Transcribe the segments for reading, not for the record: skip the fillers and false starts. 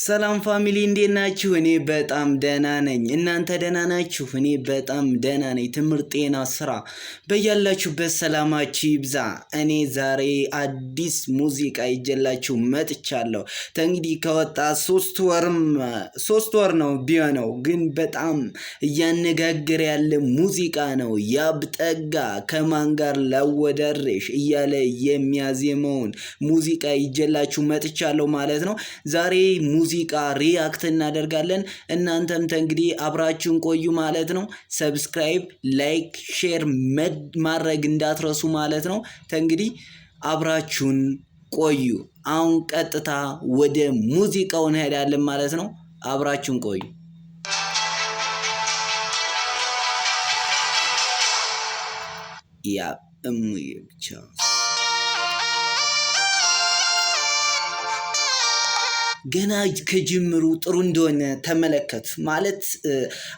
ሰላም ፋሚሊ እንዴት ናችሁ? እኔ በጣም ደህና ነኝ። እናንተ ደህና ናችሁ? እኔ በጣም ደህና ነኝ። ትምህርት፣ ጤና፣ ስራ በያላችሁበት ሰላማችሁ ይብዛ። እኔ ዛሬ አዲስ ሙዚቃ ይዤላችሁ መጥቻለሁ። እንግዲህ ከወጣ ሶስት ወር ነው ቢሆነው፣ ግን በጣም እያነጋገረ ያለ ሙዚቃ ነው። ያብጠጋ ከማን ጋር ላወዳድርሽ እያለ የሚያዜመውን ሙዚቃ ይዤላችሁ መጥቻለሁ ማለት ነው። ዛሬ ሙዚቃ ሪያክት እናደርጋለን። እናንተም እንግዲህ አብራችሁን ቆዩ ማለት ነው። ሰብስክራይብ፣ ላይክ፣ ሼር ማድረግ እንዳትረሱ ማለት ነው። እንግዲህ አብራችሁን ቆዩ። አሁን ቀጥታ ወደ ሙዚቃው እንሄዳለን ማለት ነው። አብራችሁን ቆዩ። ያ ብቻ ገና ከጅምሩ ጥሩ እንደሆነ ተመለከት ማለት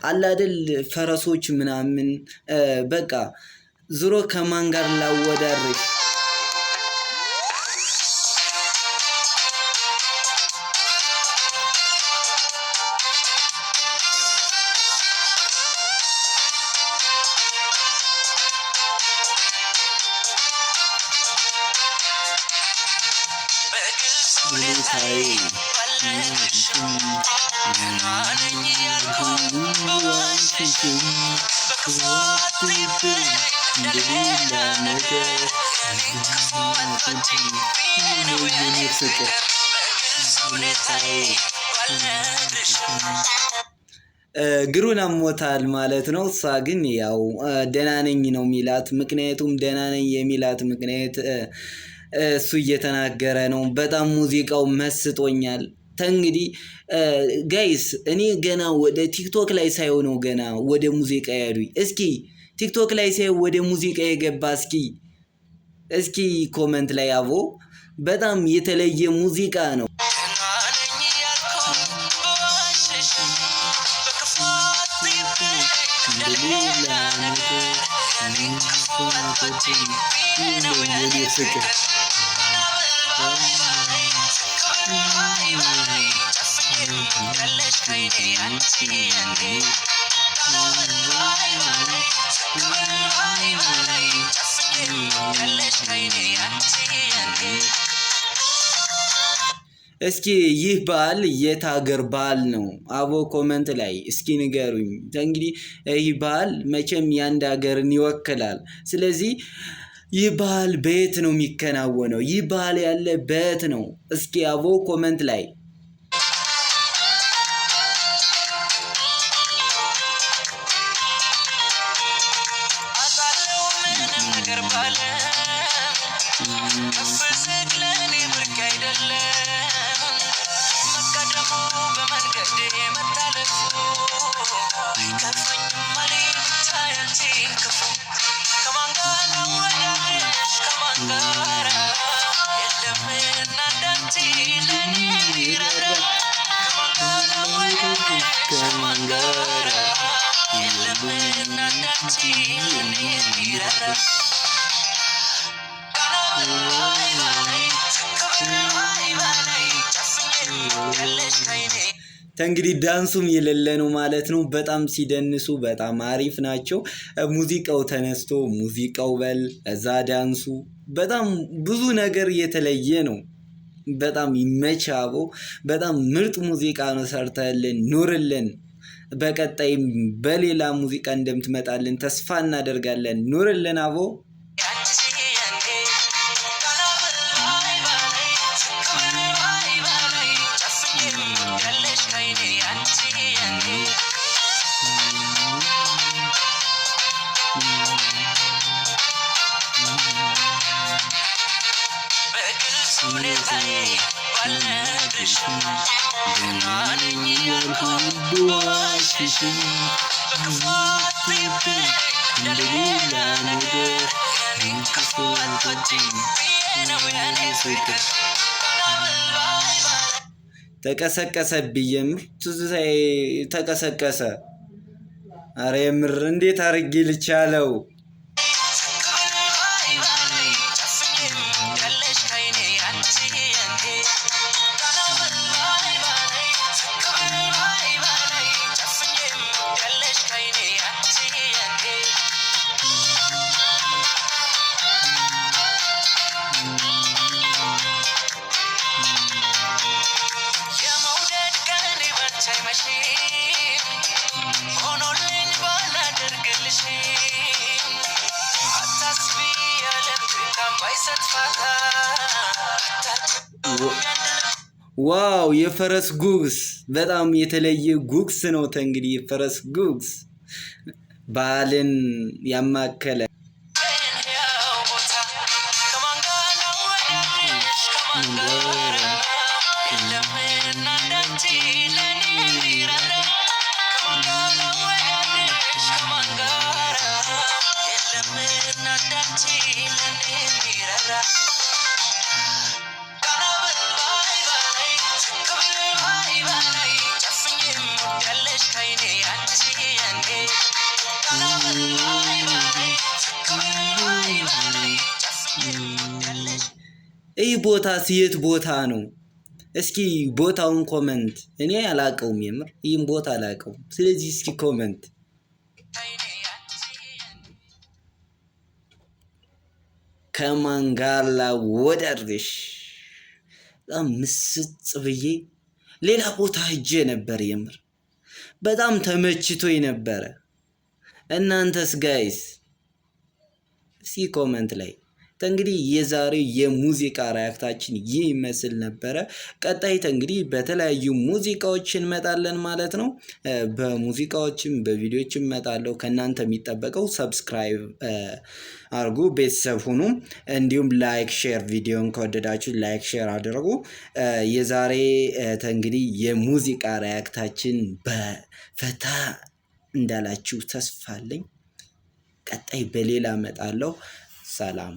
አላደል ፈረሶች ምናምን በቃ ዙሮ ከማን ጋር ላወዳድርሽ እግሩን አሞታል ማለት ነው። እሷ ግን ያው ደህና ነኝ ነው የሚላት። ምክንያቱም ደህና ነኝ የሚላት ምክንያት እሱ እየተናገረ ነው። በጣም ሙዚቃው መስጦኛል። እንግዲህ ጋይስ እኔ ገና ወደ ቲክቶክ ላይ ሳይሆን ነው ገና ወደ ሙዚቃ ያሉኝ። እስኪ ቲክቶክ ላይ ሳይሆን ወደ ሙዚቃ የገባ እስኪ ኮመንት ላይ አቦ በጣም የተለየ ሙዚቃ ነው። እስኪ ይህ በዓል የት ሀገር በዓል ነው? አቦ ኮመንት ላይ እስኪ ንገሩኝ። እንግዲህ ይህ በዓል መቼም የአንድ ሀገርን ይወክላል። ስለዚህ ይህ በዓል በየት ነው የሚከናወነው? ይህ በዓል ያለ በየት ነው? እስኪ አቦ ኮመንት ላይ እንግዲህ ዳንሱም የሌለ ነው ማለት ነው። በጣም ሲደንሱ በጣም አሪፍ ናቸው። ሙዚቃው ተነስቶ ሙዚቃው በል እዛ ዳንሱ በጣም ብዙ ነገር የተለየ ነው። በጣም ይመቻቦ። በጣም ምርጥ ሙዚቃ ነው ሰርተልን ኑርልን። በቀጣይም በሌላ ሙዚቃ እንደምትመጣልን ተስፋ እናደርጋለን። ኑርልን አቦ። ተቀሰቀሰብኝም ትዝታዬ ተቀሰቀሰ። አረ የምር እንዴት አርጌ ልቻለው? ዋው የፈረስ ጉግስ በጣም የተለየ ጉግስ ነው። እንግዲህ የፈረስ ጉግስ ባህልን ያማከለ ይህ ቦታ የት ቦታ ነው? እስኪ ቦታውን ኮመንት። እኔ አላውቀውም፣ የምር ይህን ቦታ አላውቀውም። ስለዚህ እስኪ ኮመንት። ከማን ጋር ላወዳድርሽ? በጣም ምስጥ ብዬ ሌላ ቦታ ሄጄ ነበር፣ የምር በጣም ተመችቶኝ ነበረ። እናንተስ ጋይስ እስኪ ኮመንት ላይ እንግዲህ የዛሬው የሙዚቃ ሪያክታችን ይህ ይመስል ነበረ። ቀጣይ እንግዲህ በተለያዩ ሙዚቃዎች እንመጣለን ማለት ነው። በሙዚቃዎችም በቪዲዮዎችም እመጣለሁ። ከእናንተ የሚጠበቀው ሰብስክራይብ አድርጉ፣ ቤተሰብ ሁኑ። እንዲሁም ላይክ ሼር፣ ቪዲዮን ከወደዳችሁ ላይክ ሼር አድርጉ። የዛሬ እንግዲህ የሙዚቃ ሪያክታችን በፈታ እንዳላችሁ ተስፋ አለኝ። ቀጣይ በሌላ እመጣለሁ። ሰላም